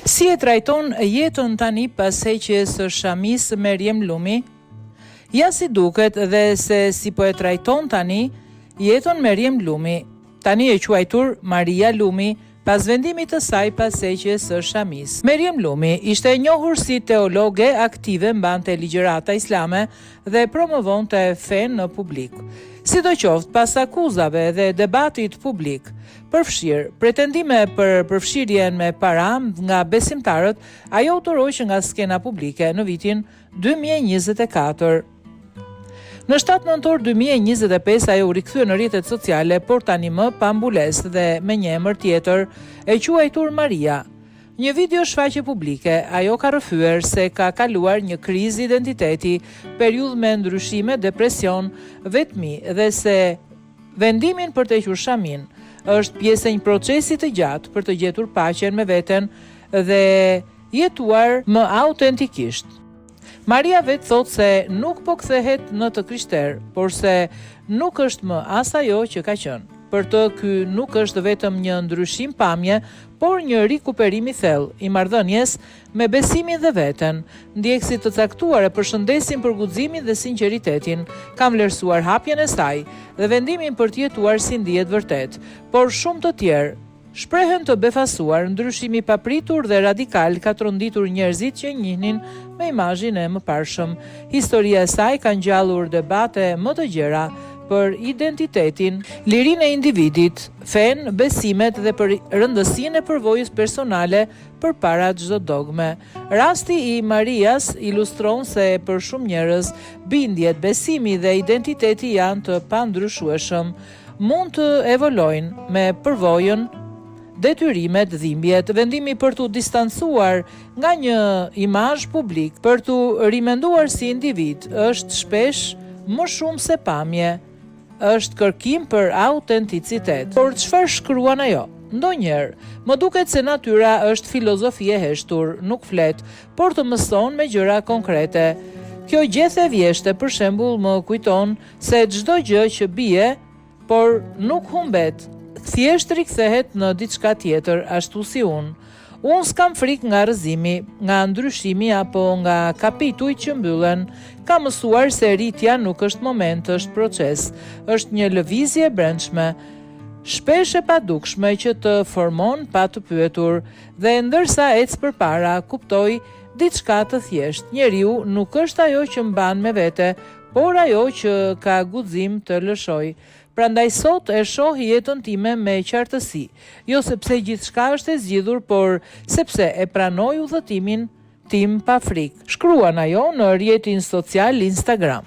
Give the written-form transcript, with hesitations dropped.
Si e trajton jetën tani pas heqjes së Shamis Meryem Lumi? Ja si duket dhe se si po e trajton tani jetën Meryem Lumi, tani e quajtur Maria Lumi, pas vendimit të saj pas heqjes së Shamis. Meryem Lumi ishte e njohur si teologe aktive, mbante ligjërata islame dhe promovonte fen në publik. Sidoqoftë, pas akuzave dhe debatit publik përfshirë pretendime për përfshirjen me para nga besimtarët, ajo u tërhoq nga skena publike në vitin 2024. Në 7 nëntor 2025 ajo u rikthye në rrjetet sociale, por tani më pa mbulesë dhe me një emër tjetër, e quajtur Maria. Një video shfaqje publike, ajo ka rrëfyer se ka kaluar një krizë identiteti, periudhë me ndryshime, depresion, vetmi dhe se vendimin për të hequr Shamin është pjesë e një procesi të gjatë për të gjetur paqen me veten dhe jetuar më autentikisht. Maria vetë thot se nuk po kthehet në të krishterë, por se nuk është më as ajo që ka qenë. Për të, ky nuk është vetëm një ndryshim pamje, por një rikuperim i thellë i marrëdhënies me besimin dhe veten. Ndjekësit të caktuar e përshëndesin për guximin dhe sinqeritetin, kam vlerësuar hapjen e saj dhe vendimin për të jetuar si ndihet vërtet, por shumë të tjerë shprehen të befasuar. Ndryshimi i papritur dhe radikal ka tronditur njerëzit që njihnin me imazhin e mëparshëm. Historia e saj ka ngjallur debate më të gjera për identitetin, lirinë e individit, fen, besimet dhe për rëndësinë e përvojës personale përpara çdo dogme. Rasti i Marias ilustron se për shumë njerëz bindjet, besimi dhe identiteti janë të pandryshueshëm. Mund të evolojnë me përvojën, detyrimet, dhimbjet, vendimi për t'u distancuar nga një imazh publik, për t'u rimenduar si individ, është shpesh më shumë se pamje, është kërkim për autenticitet. Por çfarë shkruan ajo? Ndonjëherë, më duket se natyra është filozofi e heshtur, nuk flet, por të mëson me gjëra konkrete. Kjo gjethe vjeshte, për shembull, më kujton se çdo gjë që bie, por nuk humbet, thjesht rikthehet në diçka tjetër, ashtu si unë. Unë s'kam frikë nga rrëzimi, nga ndryshimi apo nga kapituj që mbyllen. Kam mësuar se rritja nuk është moment, është proces, është një lëvizje brendshme, shpesh e padukshme që të formon pa të pyetur, dhe ndërsa ec përpara, kuptoj diçka të thjesht. Njeriu nuk është ajo që mban me vete, por ajo që ka guxim të lëshoj. Prandaj sot e shoh jetën time me qartësi, jo sepse gjithçka është e zgjidhur, por sepse e pranoj udhëtimin tim pa frikë. Shkruan ajo në rrjetin social Instagram.